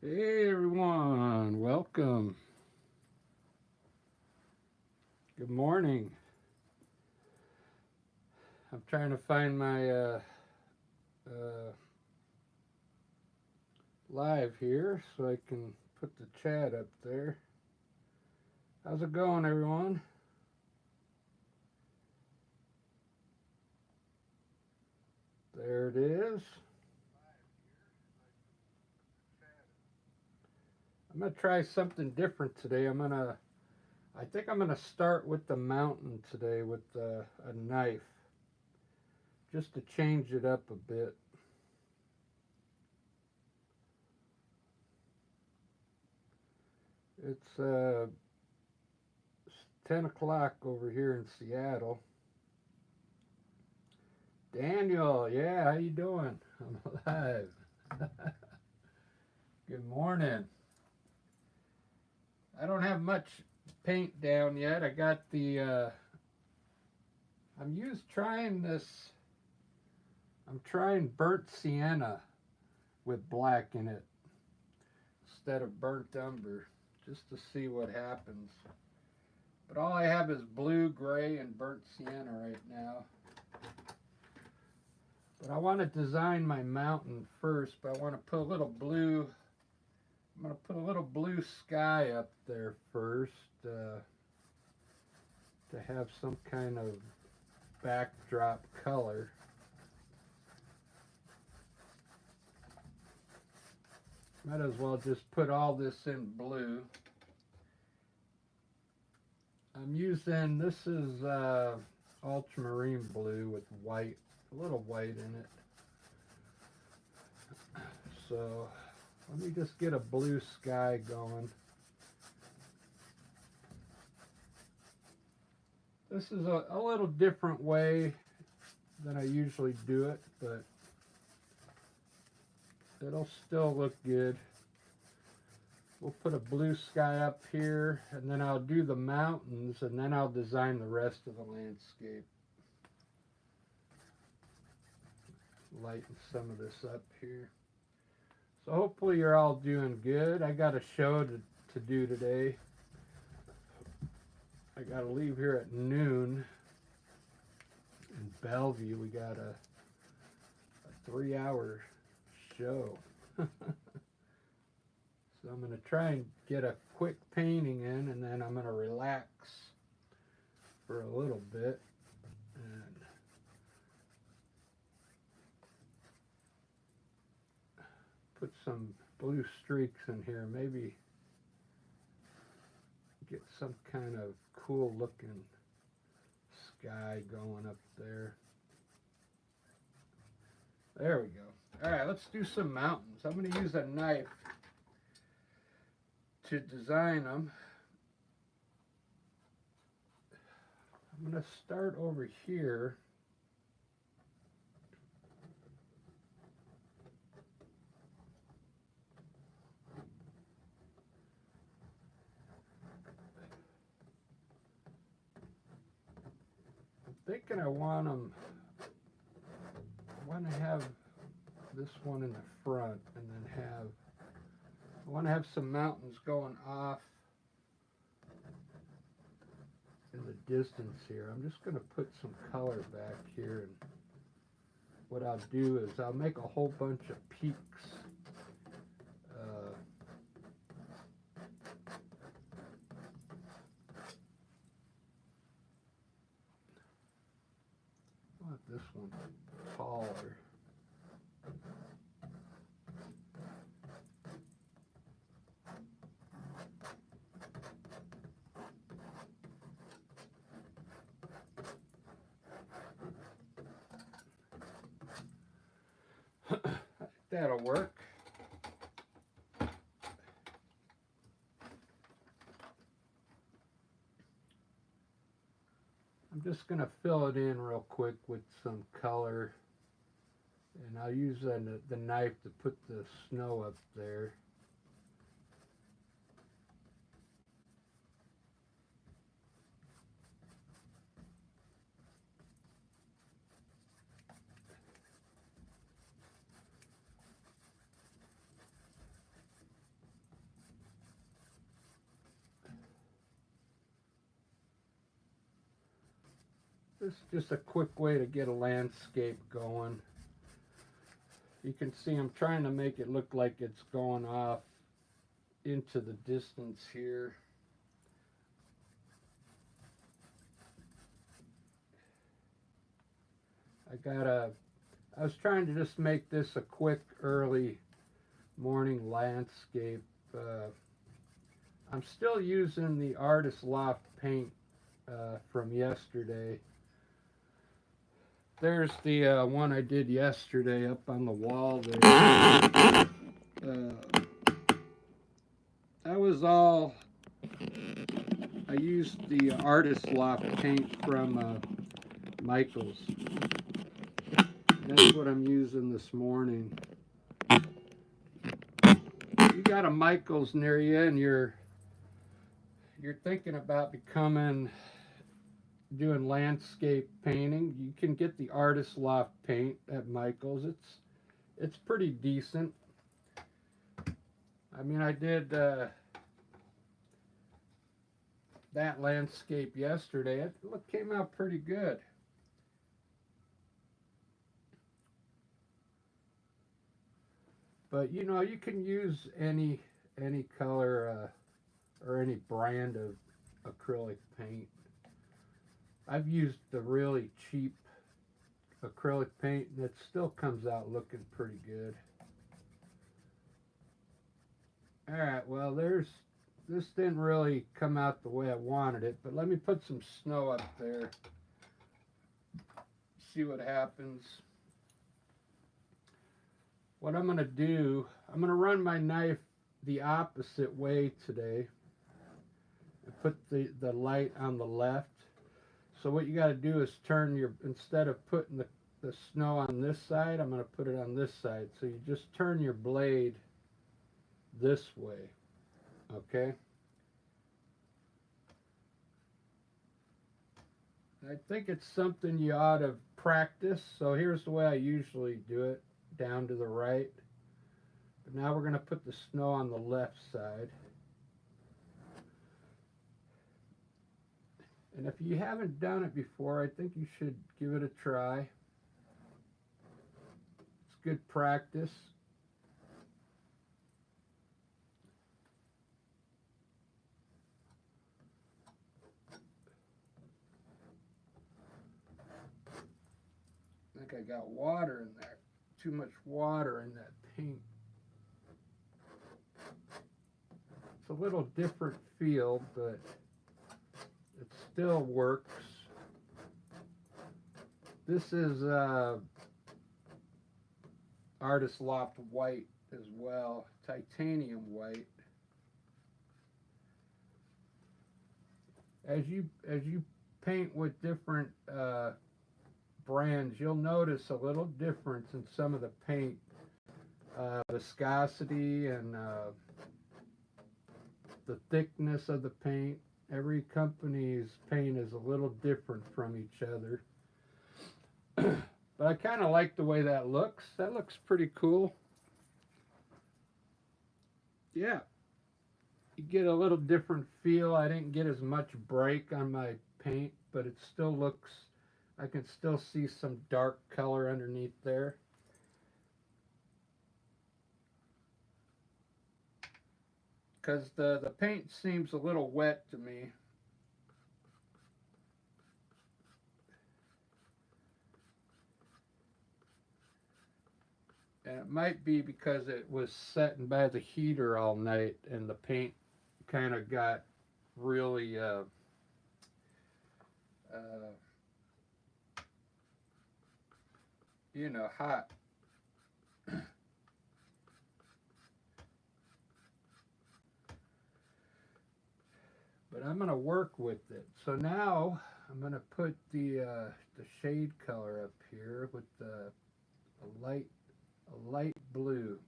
Hey everyone, welcome. Good morning. I'm trying to find my uh, live here so I can put the chat up there. How's it going, everyone? There it is. I'm gonna try something different today. I think I'm gonna start with the mountain today with a knife, just to change it up a bit. It's 10 o'clock over here in Seattle. Daniel, yeah, how you doing? I'm alive. Good morning. I don't have much paint down yet. I got the trying this. I'm trying burnt sienna with black in it instead of burnt umber, just to see what happens. But all I have is blue, gray, and burnt sienna right now. But I want to design my mountain first, but I want to put a little blue. I'm going to put a little blue sky up there first to have some kind of backdrop color. Might as well just put all this in blue. I'm using, this is ultramarine blue with white, a little white in it. So let me just get a blue sky going. This is a little different way than I usually do it, but it'll still look good. We'll put a blue sky up here, and then I'll do the mountains, and then I'll design the rest of the landscape. Lighten some of this up here. So hopefully you're all doing good. I got a show to do today. I got to leave here at noon in Bellevue. We got a 3-hour show. So I'm going to try and get a quick painting in, and then I'm going to relax for a little bit. And put some blue streaks in here. Maybe get some kind of cool looking sky going up there. There we go. All right, let's do some mountains. I'm going to use a knife to design them. I'm going to start over here. I'm thinking I want to have this one in the front, and then I want to have some mountains going off in the distance here. I'm just going to put some color back here, and what I'll do is I'll make a whole bunch of peaks. I want this one taller. That'll work. I'm just going to fill it in real quick with some color, and I'll use the knife to put the snow up there. This is just a quick way to get a landscape going. You can see I'm trying to make it look like it's going off into the distance here. I was trying to just make this a quick early morning landscape. I'm still using the Artist Loft paint from yesterday. There's the one I did yesterday up on the wall there. That was all. I used the Artist Loft paint from Michael's. That's what I'm using this morning. You got a Michael's near you and you're thinking about doing landscape painting, you can get the Artist Loft paint at Michael's. It's pretty decent. I mean, I did that landscape yesterday. It came out pretty good. But you know, you can use any color or any brand of acrylic paint. I've used the really cheap acrylic paint and it still comes out looking pretty good. Alright, well this didn't really come out the way I wanted it, but let me put some snow up there. See what happens. What I'm going to do, I'm going to run my knife the opposite way today and put the light on the left. So what you got to do is instead of putting the snow on this side, I'm going to put it on this side. So you just turn your blade this way, okay? I think it's something you ought to practice. So here's the way I usually do it, down to the right. But now we're going to put the snow on the left side. And if you haven't done it before, I think you should give it a try. It's good practice. I think I got water in there. Too much water in that paint. It's a little different feel, but it still works. This is Artist Loft white as well, titanium white. As you paint with different brands, you'll notice a little difference in some of the paint viscosity and the thickness of the paint. Every company's paint is a little different from each other. But I kind of like the way that looks. That looks pretty cool. Yeah. You get a little different feel. I didn't get as much break on my paint, but it still looks, I can still see some dark color underneath there. Because the paint seems a little wet to me. And it might be because it was setting by the heater all night and the paint kind of got really you know, hot. But I'm going to work with it. So now I'm going to put the shade color up here with a light blue.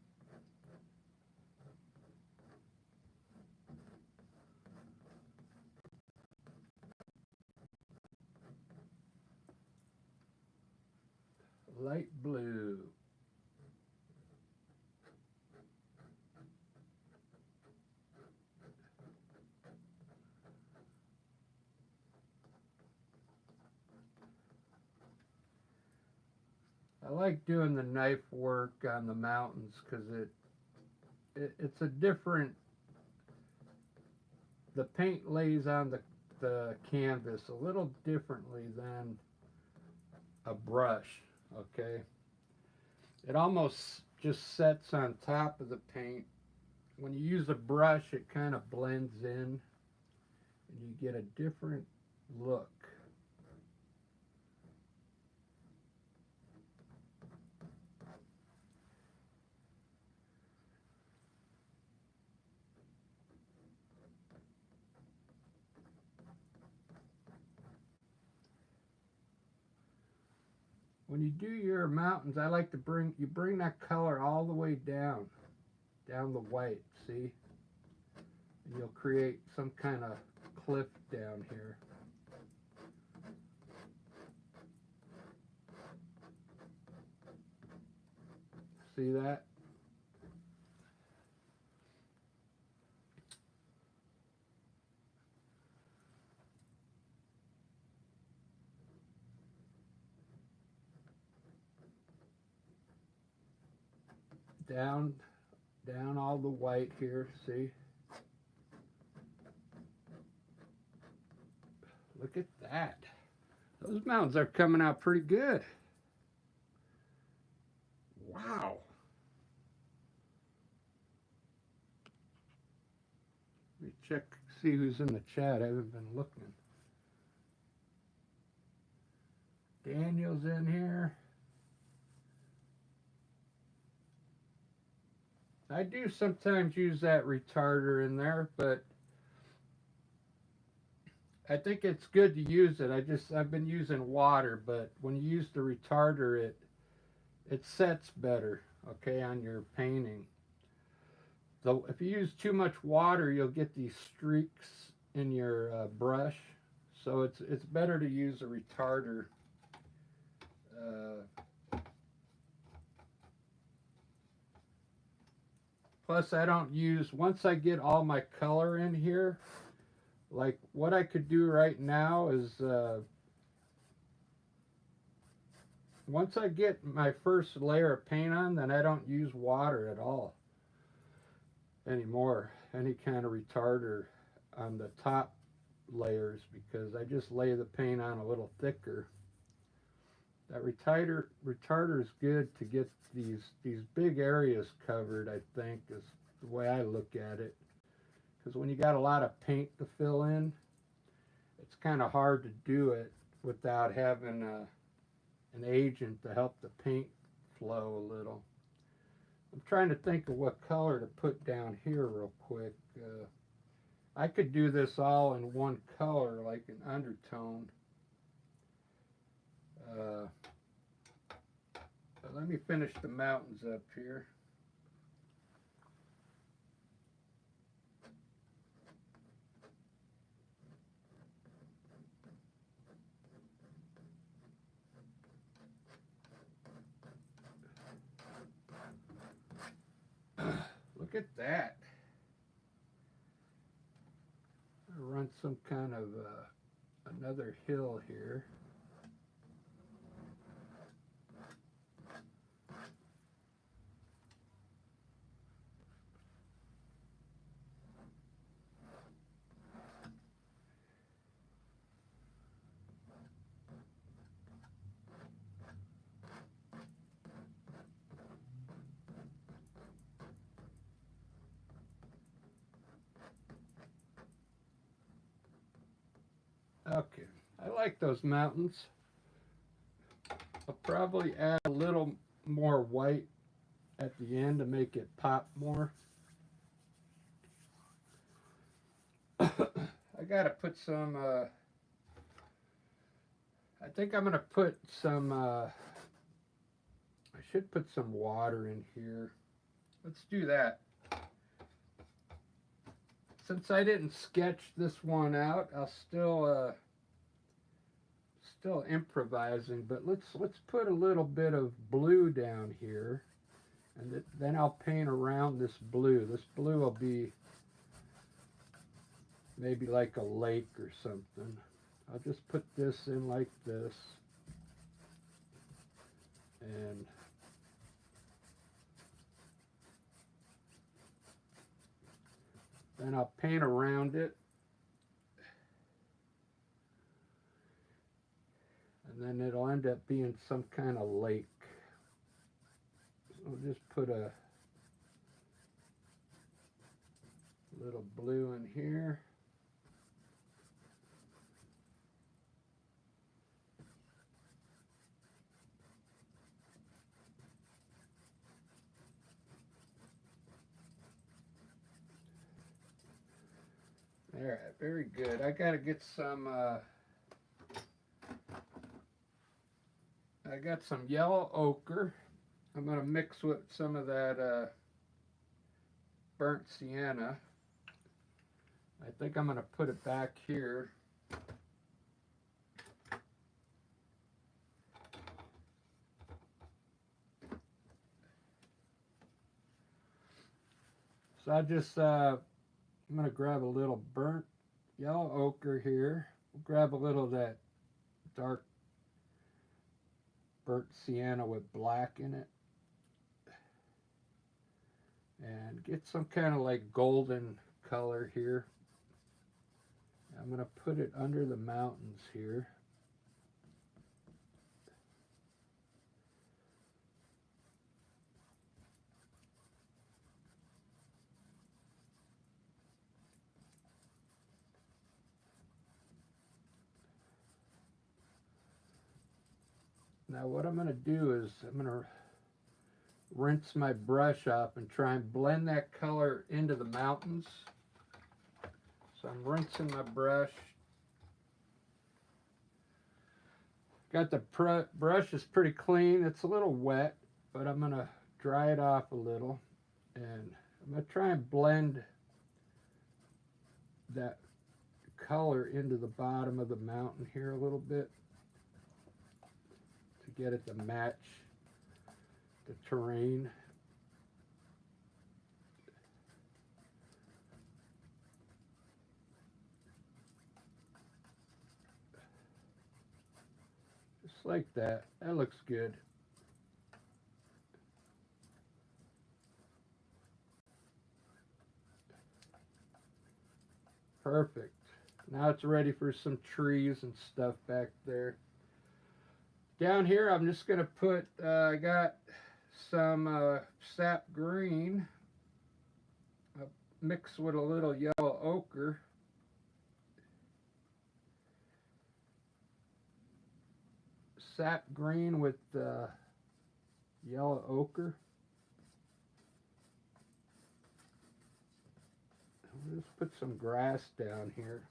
Light blue. like doing the knife work on the mountains because it's a different, the paint lays on the canvas a little differently than a brush, okay? It almost just sets on top of the paint. When you use a brush, it kind of blends in and you get a different look. When you do your mountains, I like to bring that color all the way down the white, see? And you'll create some kind of cliff down here. See that? Down all the white here, see? Look at that. Those mountains are coming out pretty good. Wow. Let me check, see who's in the chat. I haven't been looking. Daniel's in here. I do sometimes use that retarder in there, but I think it's good to use it. I've been using water, but when you use the retarder, it sets better, okay, on your painting. So if you use too much water, you'll get these streaks in your brush. So it's better to use a retarder. Plus, I don't use, once I get all my color in here, like what I could do right now is, once I get my first layer of paint on, then I don't use water at all anymore, any kind of retarder on the top layers, because I just lay the paint on a little thicker. That retarder is good to get these big areas covered, I think, is the way I look at it. Because when you got a lot of paint to fill in, it's kind of hard to do it without having an agent to help the paint flow a little. I'm trying to think of what color to put down here real quick. I could do this all in one color, like an undertone. But let me finish the mountains up here. Look at that. I'll run some kind of another hill here. Okay, I like those mountains. I'll probably add a little more white at the end to make it pop more. I gotta put some, I think I'm gonna put some, I should put some water in here. Let's do that. Since I didn't sketch this one out, I'll still improvising, but let's put a little bit of blue down here, and then I'll paint around this blue. This blue will be maybe like a lake or something. I'll just put this in like this. And then I'll paint around it. And then it'll end up being some kind of lake. I'll just put a little blue in here. All right, very good. I got to get some, I got some yellow ochre. I'm going to mix with some of that burnt sienna. I think I'm going to put it back here. So I just, I'm going to grab a little burnt yellow ochre here. We'll grab a little of that dark burnt sienna with black in it. And get some kind of like golden color here. I'm going to put it under the mountains here. Now what I'm going to do is I'm going to rinse my brush off and try and blend that color into the mountains. So I'm rinsing my brush. Got the brush is pretty clean. It's a little wet, but I'm going to dry it off a little. And I'm going to try and blend that color into the bottom of the mountain here a little bit to get it to match the terrain. Just like that. That looks good. Perfect. Now it's ready for some trees and stuff back there. Down here I'm just going to put, I got some sap green mixed with a little yellow ochre. Sap green with yellow ochre. We'll just put some grass down here.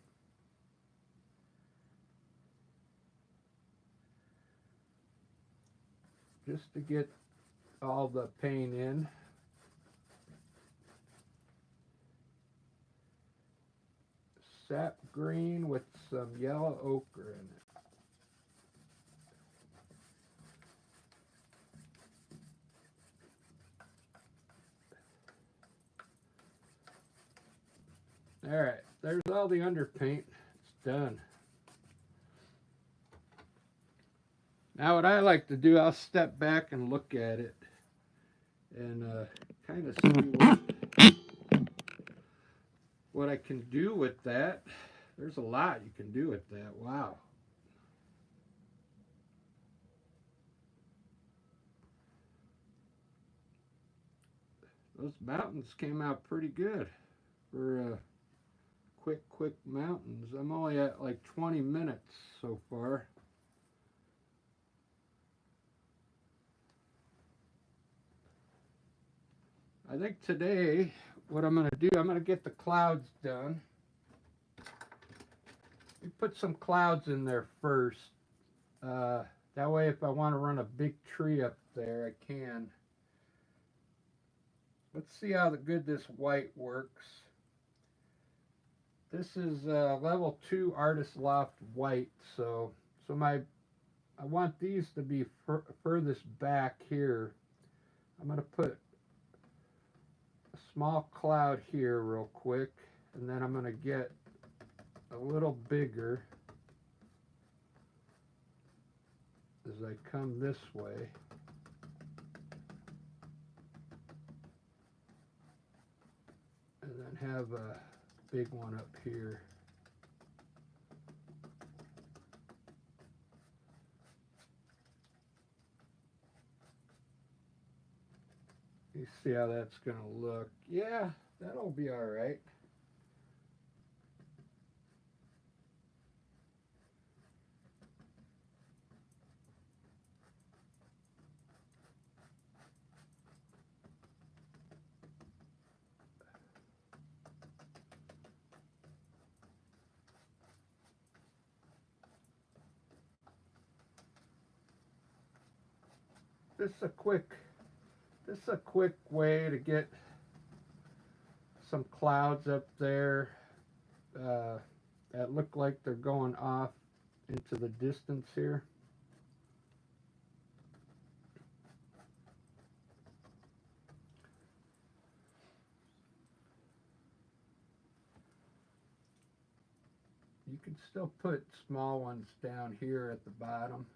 Just to get all the paint in. Sap green with some yellow ochre in it. All right, there's all the underpaint. It's done. Now what I like to do, I'll step back and look at it and kind of see what I can do with that. There's a lot you can do with that. Wow. Those mountains came out pretty good for quick mountains. I'm only at like 20 minutes so far. I think today what I'm going to do, I'm going to get the clouds done. We put some clouds in there first. That way if I want to run a big tree up there, I can. Let's see how good this white works. This is level 2 Artist Loft white, so I want these to be furthest back here. I'm going to put a small cloud here real quick, and then I'm going to get a little bigger as I come this way. have a big one up here. You see how that's going to look. Yeah, that'll be all right. This is a quick way to get some clouds up there that look like they're going off into the distance here. You can still put small ones down here at the bottom.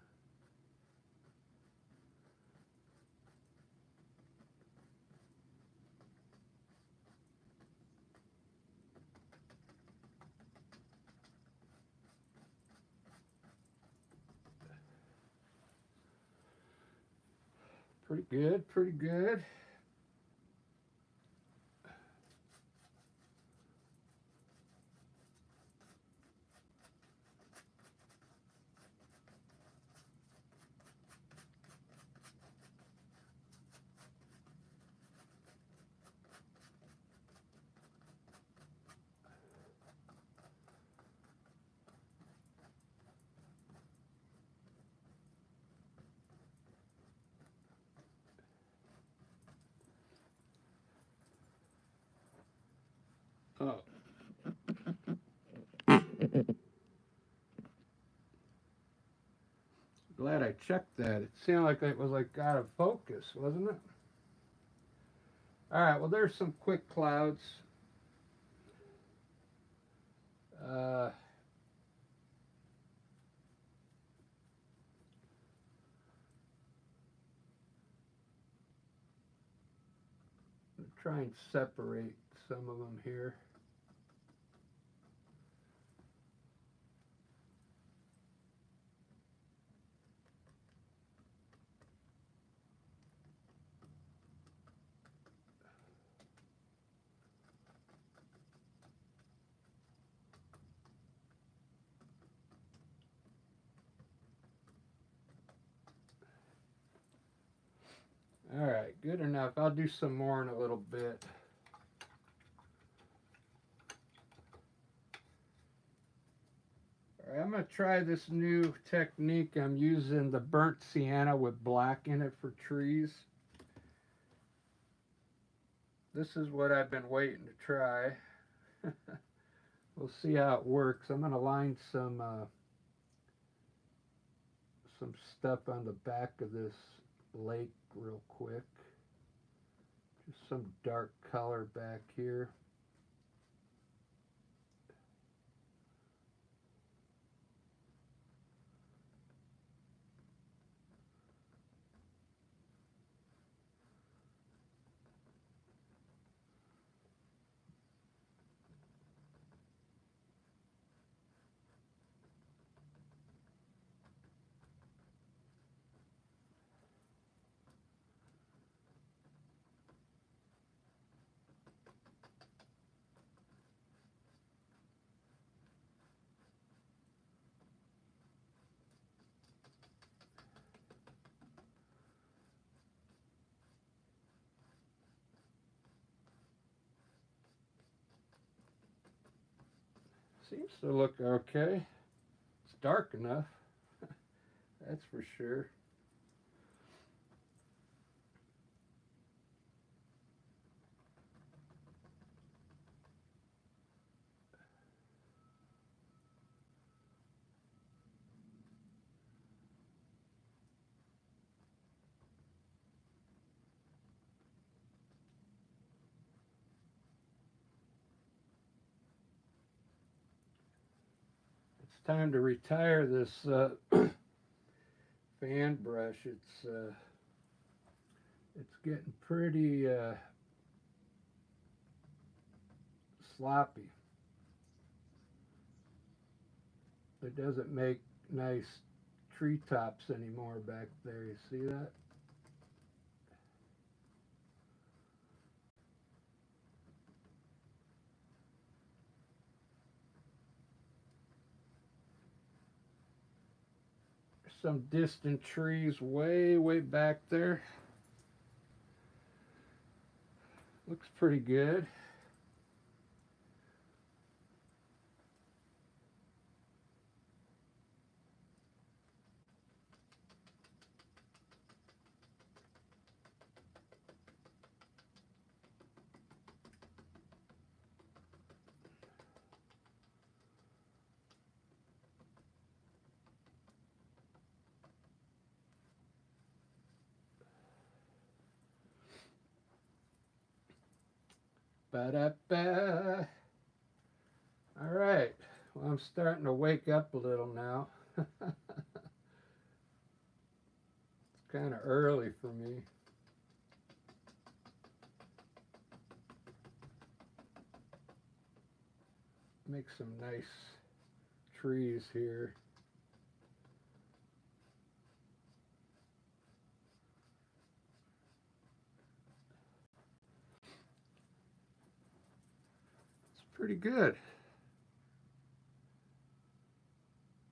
Pretty good, pretty good. Oh. Glad I checked that. It seemed like it was like out of focus, wasn't it? All right, well, there's some quick clouds. Try and separate some of them here. All right, good enough. I'll do some more in a little bit. All right, I'm going to try this new technique. I'm using the burnt sienna with black in it for trees. This is what I've been waiting to try. We'll see how it works. I'm going to line some stuff on the back of this lake real quick. Just some dark color back here. Seems to look okay. It's dark enough, that's for sure. It's time to retire this fan brush. It's getting pretty sloppy. It doesn't make nice treetops anymore back there. You see that? Some distant trees way back there. Looks pretty good. Ba-da-ba. All right. Well, I'm starting to wake up a little now. It's kind of early for me. Make some nice trees here. It's pretty good.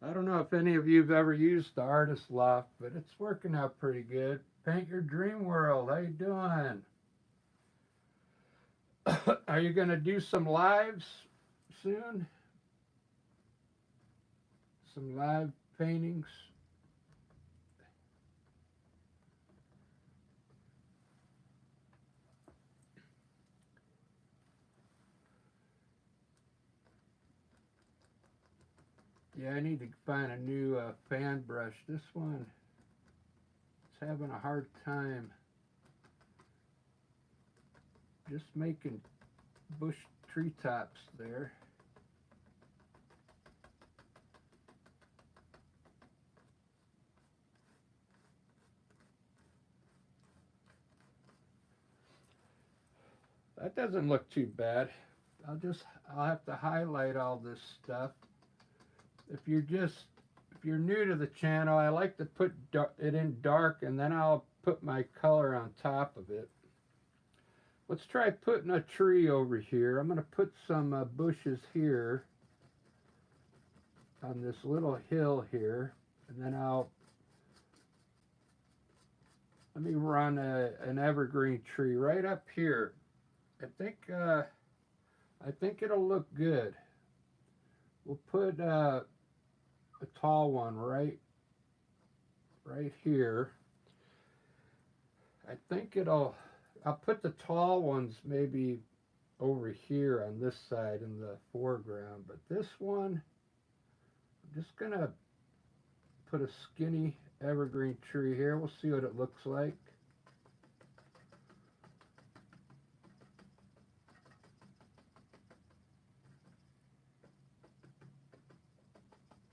I don't know if any of you have ever used the Artist Loft, but it's working out pretty good. Paint your dream world. How you doing? Are you going to do some lives soon? Some live paintings? Yeah, I need to find a new fan brush. This one is having a hard time just making bush treetops there. That doesn't look too bad. I'll have to highlight all this stuff. If you're new to the channel, I like to put it in dark and then I'll put my color on top of it. Let's try putting a tree over here. I'm going to put some bushes here on this little hill here, and then let me run an evergreen tree right up here. I think it'll look good. We'll put a tall one right here. I think I'll put the tall ones maybe over here on this side in the foreground, but this one, I'm just gonna put a skinny evergreen tree here. We'll see what it looks like.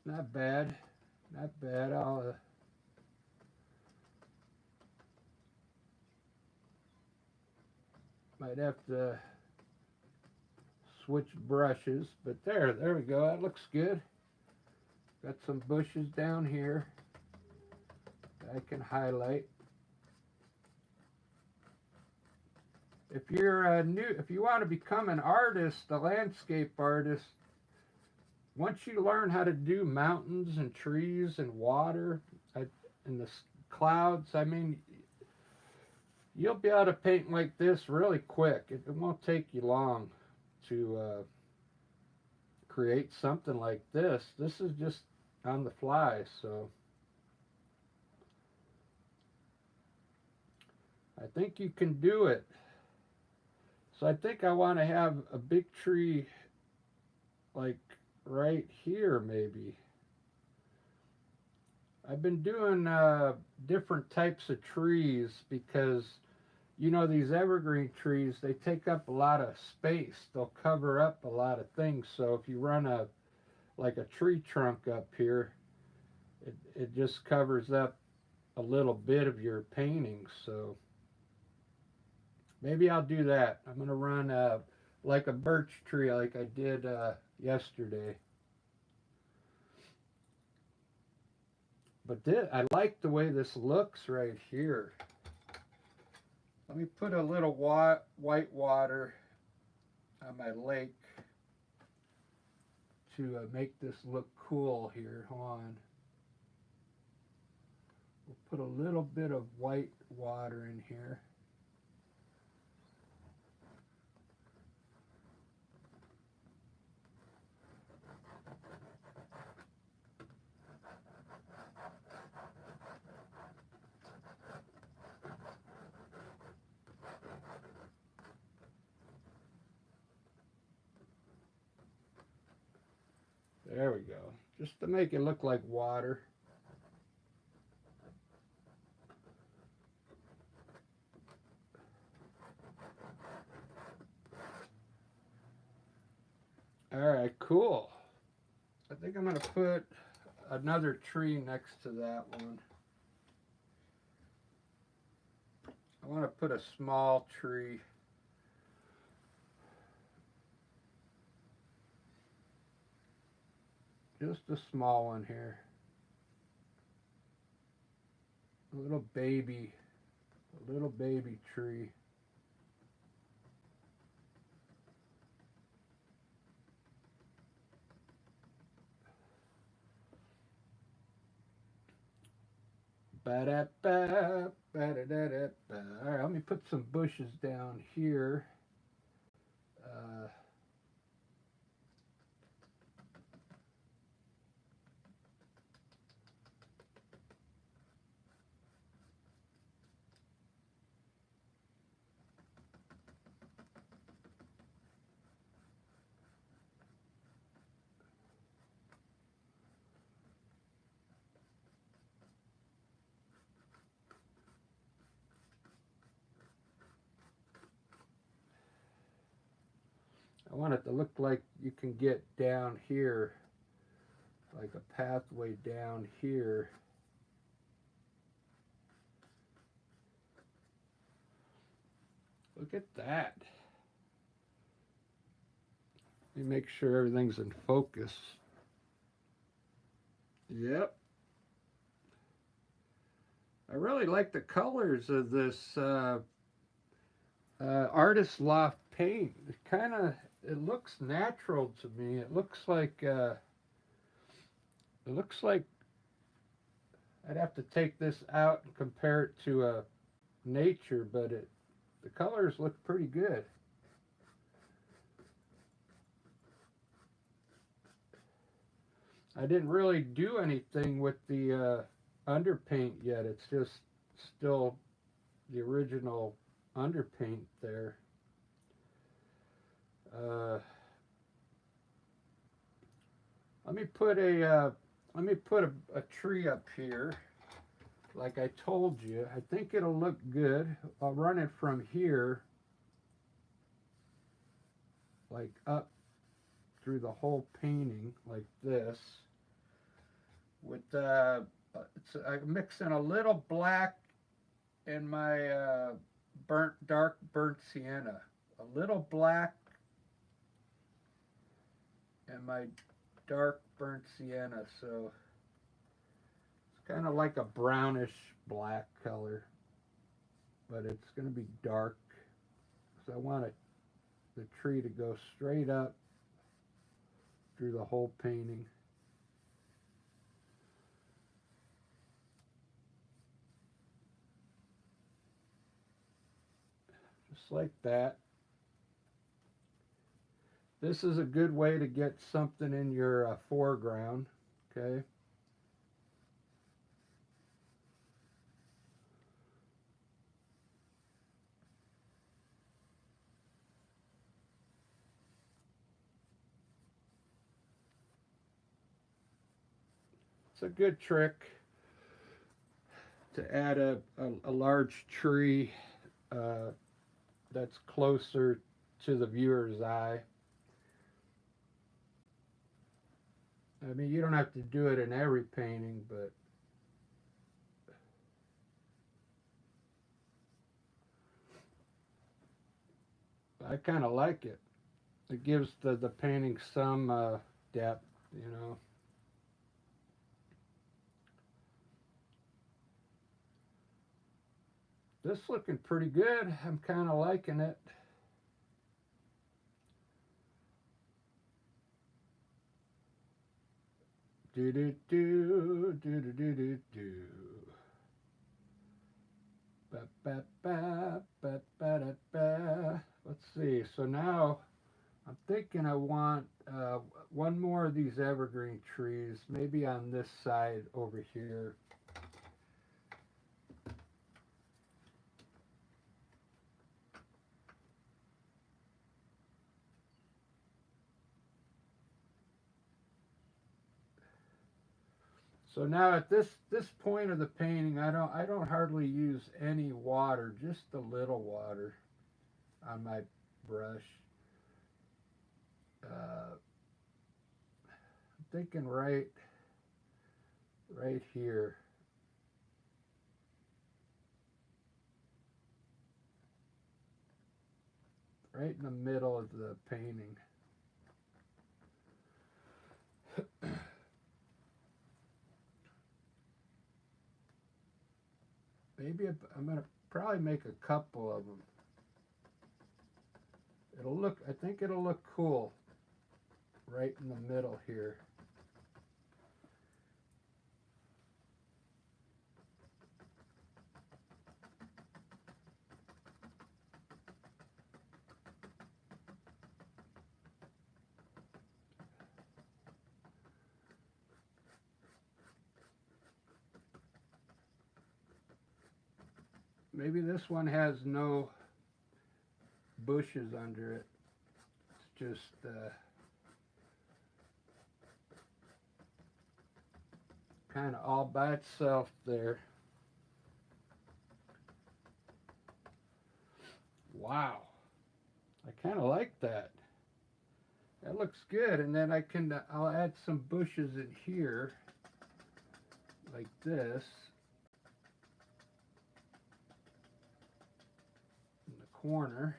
Not bad, not bad. I'll might have to switch brushes, but there we go. That looks good. Got some bushes down here I can highlight. If you're if you want to become an artist, a landscape artist, once you learn how to do mountains and trees and water and the clouds, I mean, you'll be able to paint like this really quick. It won't take you long to create something like this. This is just on the fly, so I think you can do it. So I think I want to have a big tree like right here maybe. I've been doing different types of trees because, you know, these evergreen trees, they take up a lot of space. They'll cover up a lot of things. So if you run like a tree trunk up here, it just covers up a little bit of your painting. So maybe I'll do that. I'm going to run like a birch tree like I did yesterday. But I like the way this looks right here. Let me put a little white water on my lake to make this look cool here. Hold on. We'll put a little bit of white water in here. There we go. Just to make it look like water. All right, cool. I think I'm going to put another tree next to that one. I want to put a small tree. Just a small one here. A little baby tree. Ba-da-ba, ba-da-da-da-ba. All right, let me put some bushes down here. I want it to look like you can get down here, like a pathway down here. Look at that. Let me make sure everything's in focus. Yep. I really like the colors of this Artist Loft paint. It looks natural to me. It looks like I'd have to take this out and compare it to nature, but the colors look pretty good. I didn't really do anything with the underpaint yet. It's just still the original underpaint there. Let me put a tree up here, like I told you. I think it'll look good. I'll run it from here, like up through the whole painting, like this. With I'm mixing a little black in my dark burnt sienna, a little black in my dark burnt sienna, so it's kind of like a brownish black color, but it's going to be dark because I want the tree to go straight up through the whole painting. Just like that. This is a good way to get something in your foreground, okay? It's a good trick to add a large tree that's closer to the viewer's eye. I mean, you don't have to do it in every painting, but I kind of like it. it gives the painting some depth, you know. This looking pretty good. I'm kind of liking it. Do do do do do do do do. Ba ba ba ba ba da ba. Let's see. So now I'm thinking I want one more of these evergreen trees, maybe on this side over here. So now at this point of the painting, I don't hardly use any water, just a little water on my brush. I'm thinking right here. Right in the middle of the painting. Maybe I'm going to probably make a couple of them. I think it'll look cool right in the middle here. Maybe this one has no bushes under it. It's just kind of all by itself there. Wow. I kind of like that. That looks good. And then I'll add some bushes in here like this in the corner.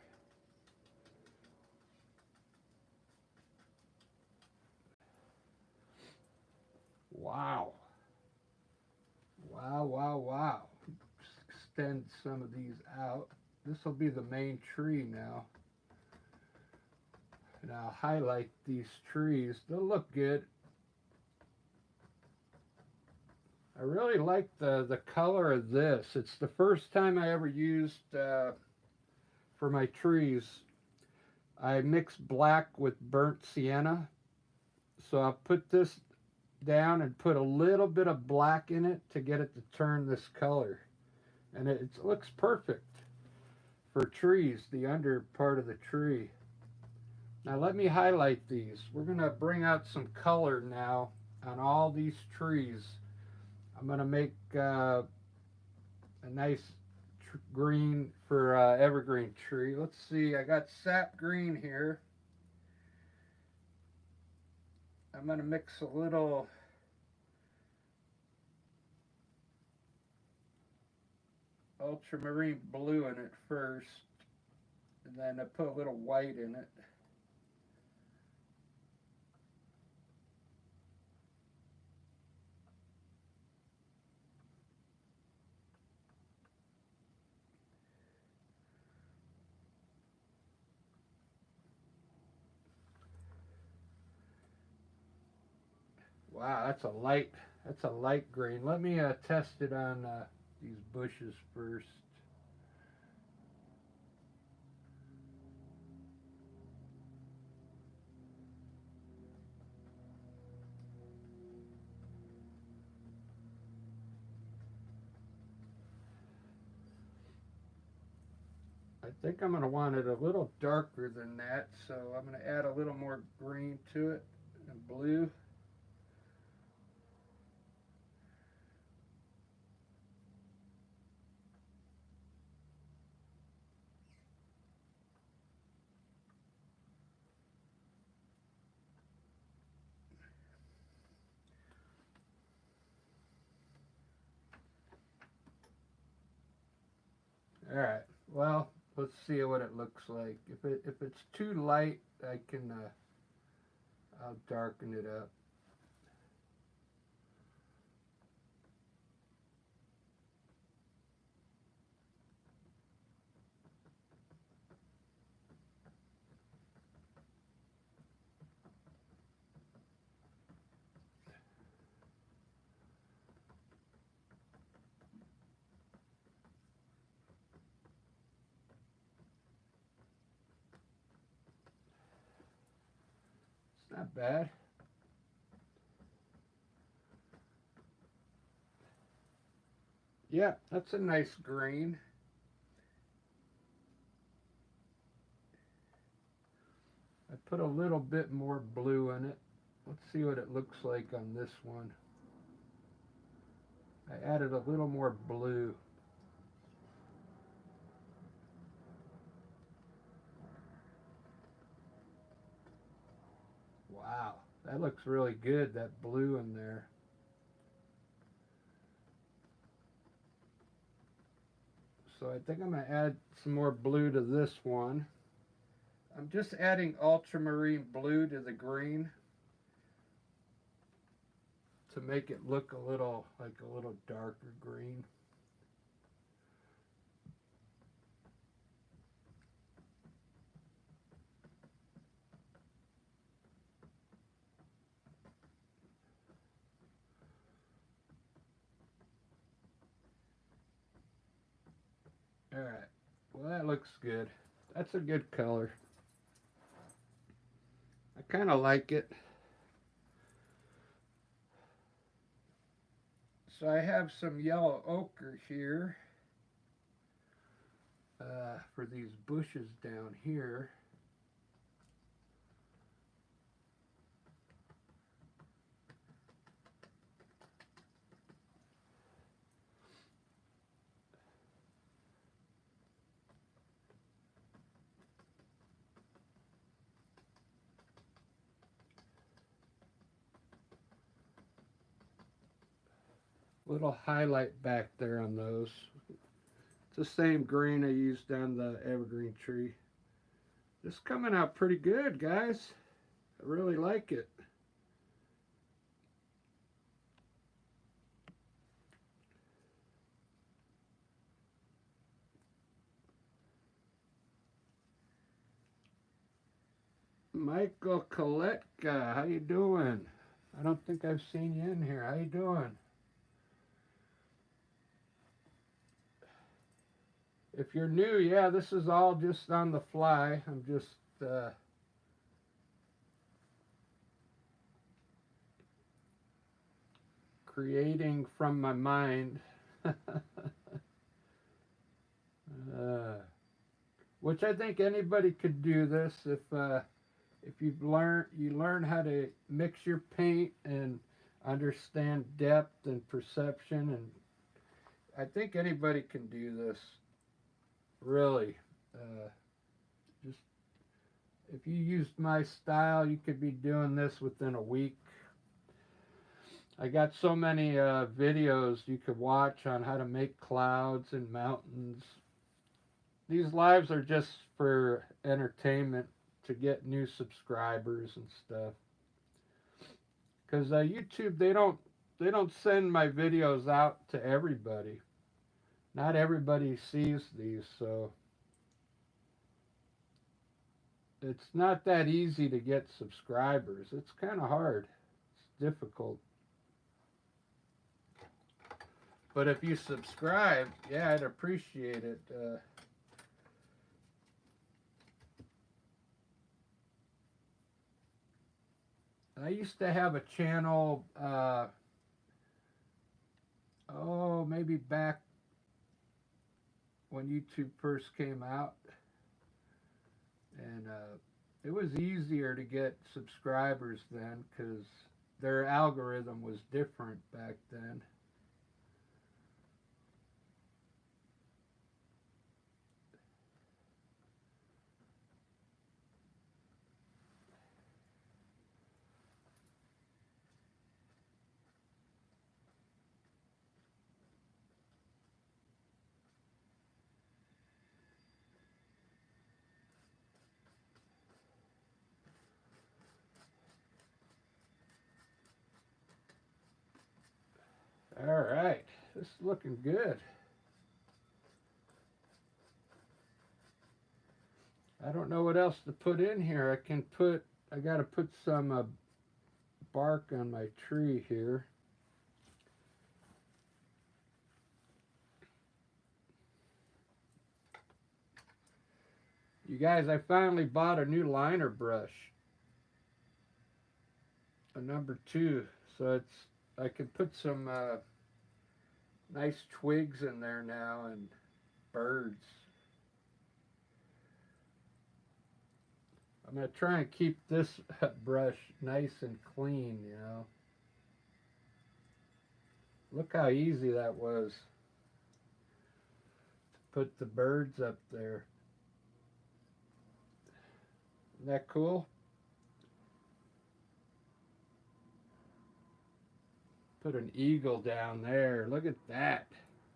Wow. Wow, wow, wow. Just extend some of these out. This will be the main tree now. And I'll highlight these trees. They'll look good. I really like the color of this. It's the first time I ever used, for my trees, I mixed black with burnt sienna. So I'll put this down and put a little bit of black in it to get it to turn this color. And it looks perfect for trees, the under part of the tree. Now let me highlight these. We're going to bring out some color now on all these trees. I'm going to make a nice green for evergreen tree. Let's see, I got sap green here. I'm going to mix a little ultramarine blue in it first, and then I put a little white in it. Wow, that's a light green. Let me test it on these bushes first. I think I'm going to want it a little darker than that, so I'm going to add a little more green to it and blue. All right, well, let's see what it looks like. If it's too light, I can I'll darken it up. It's not bad. Yeah, that's a nice green. I put a little bit more blue in it. Let's see what it looks like on this one. I added a little more blue. Wow, that looks really good, that blue in there. So I think I'm going to add some more blue to this one. I'm just adding ultramarine blue to the green to make it look a little like a little darker green. All right, well that looks good. That's a good color. I kind of like it. So I have some yellow ochre here for these bushes down here. Little highlight back there on those. It's the same green I used on the evergreen tree. This is coming out pretty good, guys. I really like it. Michael Koletka, how you doing? I don't think I've seen you in here. How you doing? If you're new, yeah, this is all just on the fly. I'm just creating from my mind. Which I think anybody could do this if you learn how to mix your paint and understand depth and perception, and I think anybody can do this. Really, just if you used my style, you could be doing this within a week. I got so many videos you could watch on how to make clouds and mountains. These lives are just for entertainment to get new subscribers and stuff. Because YouTube, they don't send my videos out to everybody. Not everybody sees these, so it's not that easy to get subscribers. It's kind of hard. It's difficult. But if you subscribe, yeah, I'd appreciate it. I used to have a channel, maybe back when YouTube first came out. And it was easier to get subscribers then because their algorithm was different back then. All right, this is looking good. I don't know what else to put in here. I got to put some bark on my tree here. You guys, I finally bought a new liner brush, a number 2, so I can put some nice twigs in there now and birds. I'm going to try and keep this brush nice and clean, you know. Look how easy that was to put the birds up there. Isn't that cool? Put an eagle down there. Look at that.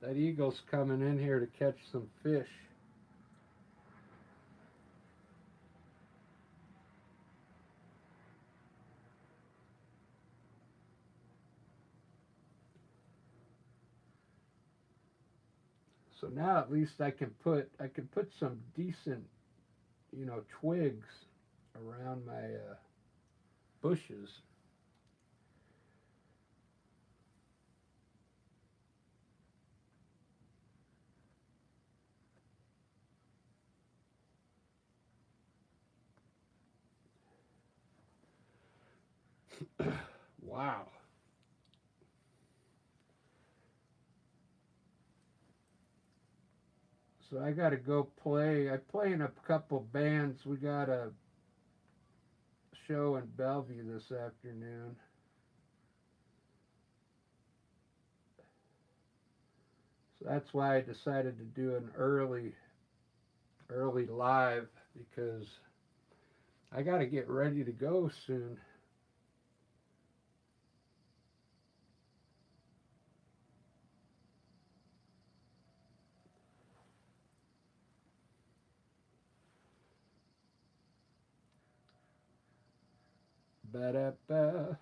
That eagle's coming in here to catch some fish. So now at least I can put some decent, you know, twigs around my bushes. Wow. So I got to go play. I play in a couple bands. We got a show in Bellevue this afternoon. So that's why I decided to do an early live, because I got to get ready to go soon. Ba-da-ba.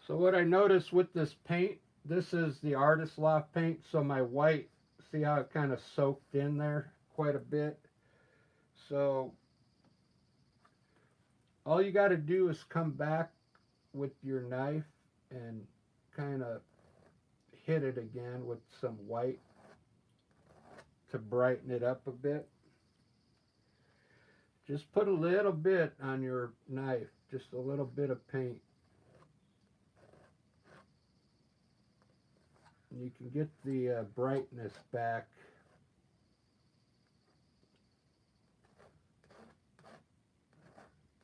So what I noticed with this paint, this is the Artist Loft paint, so my white, see how it kind of soaked in there quite a bit? So all you got to do is come back with your knife and kind of hit it again with some white to brighten it up a bit. Just put a little bit on your knife, just a little bit of paint. You can get the brightness back.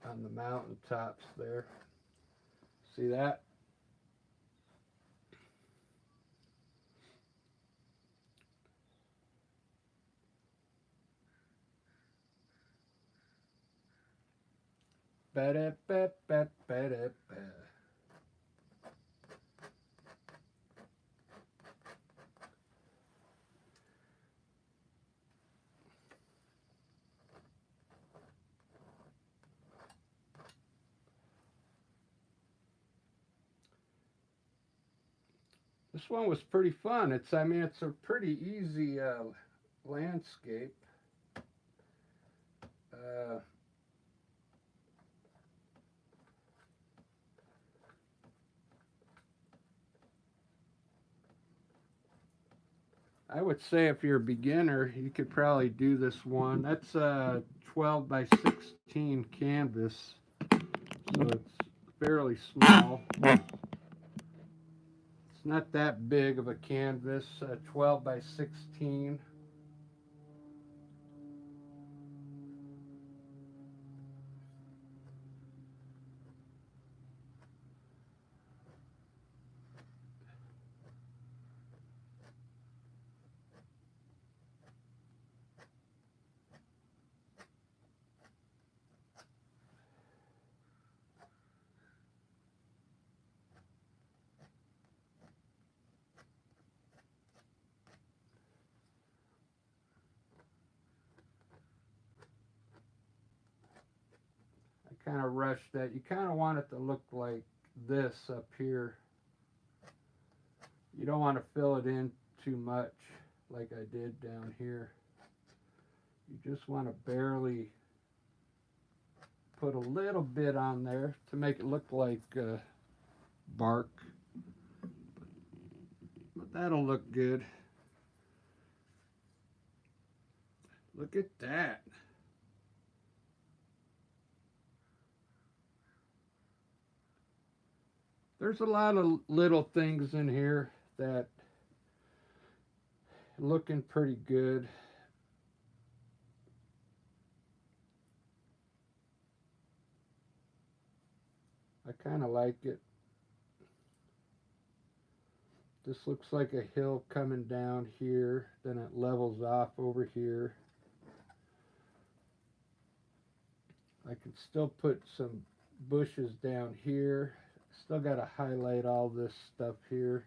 On the mountain tops there. See that? Ba-da-ba-ba-ba-da-ba. This one was pretty fun. I mean, it's a pretty easy landscape. I would say if you're a beginner, you could probably do this one. That's a 12 by 16 canvas, so it's fairly small. It's not that big of a canvas, 12 by 16. kind of rush that. You kind of want it to look like this up here. You don't want to fill it in too much like I did down here. You just want to barely put a little bit on there to make it look like bark. But that'll look good. Look at that. There's a lot of little things in here that looking pretty good. I kind of like it. This looks like a hill coming down here, then it levels off over here. I can still put some bushes down here. Still got to highlight all this stuff here.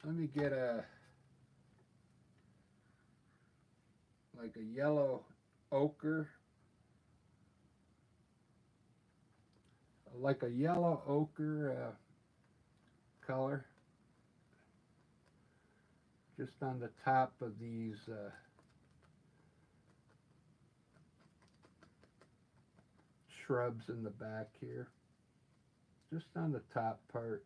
Let me get like a yellow ochre. Like a yellow ochre color. Just on the top of these shrubs in the back here, just on the top part,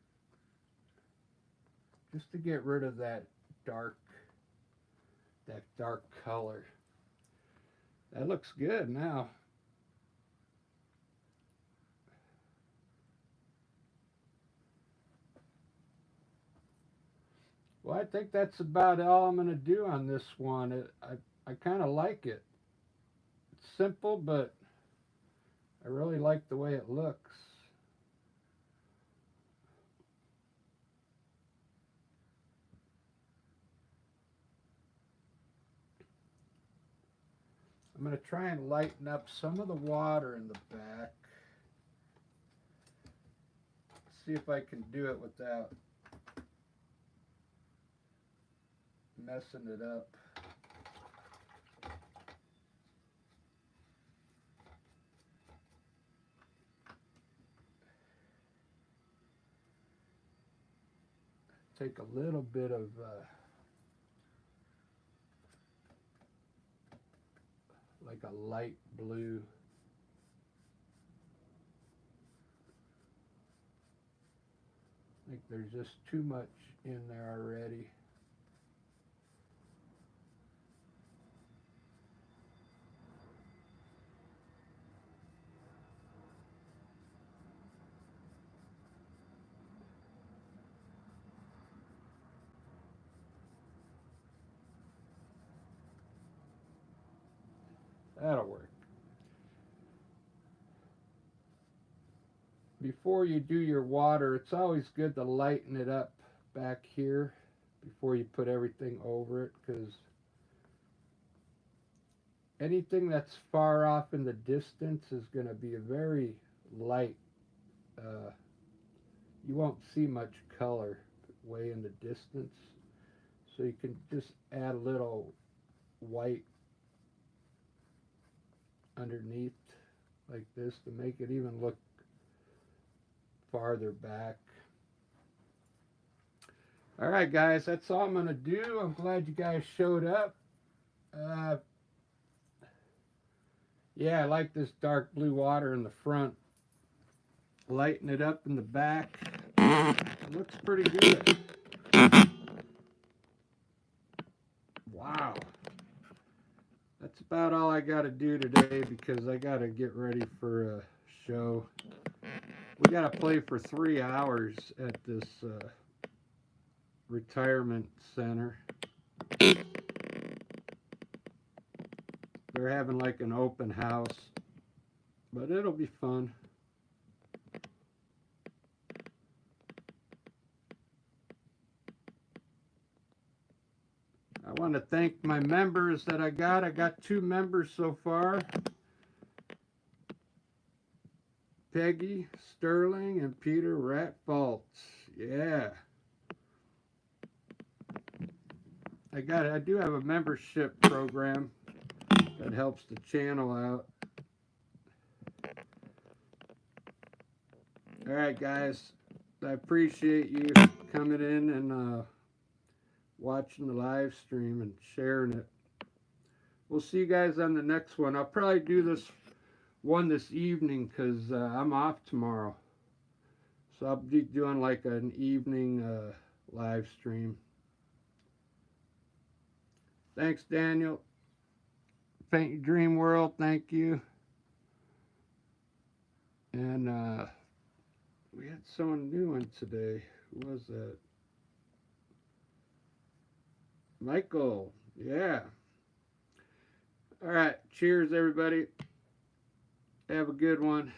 just to get rid of that dark color. That looks good now. Well, I think that's about all I'm going to do on this one. I kind of like it. It's simple, but I really like the way it looks. I'm going to try and lighten up some of the water in the back. See if I can do it without messing it up. Take a little bit of like a light blue. I think there's just too much in there already. That'll work. Before you do your water, it's always good to lighten it up back here before you put everything over it, because anything that's far off in the distance is going to be a very light. You won't see much color way in the distance, so you can just add a little white underneath like this to make it even look farther back. All right, guys, that's all I'm going to do. I'm glad you guys showed up. Yeah, I like this dark blue water in the front. Lighten it up in the back. It looks pretty good. Wow. That's about all I got to do today, because I got to get ready for a show. We got to play for 3 hours at this retirement center. They're having like an open house, but it'll be fun. I want to thank my members that I got. I got 2 members so far. Peggy Sterling and Peter Ratfaults. Yeah. I do have a membership program. That helps the channel out. Alright guys, I appreciate you coming in and watching the live stream and sharing it. We'll see you guys on the next one. I'll probably do this one this evening because I'm off tomorrow. So I'll be doing like an evening live stream. Thanks, Daniel. Paint Your Dream World, thank you. And we had someone new in today. Who was that? Michael. Yeah. All right. Cheers, everybody. Have a good one.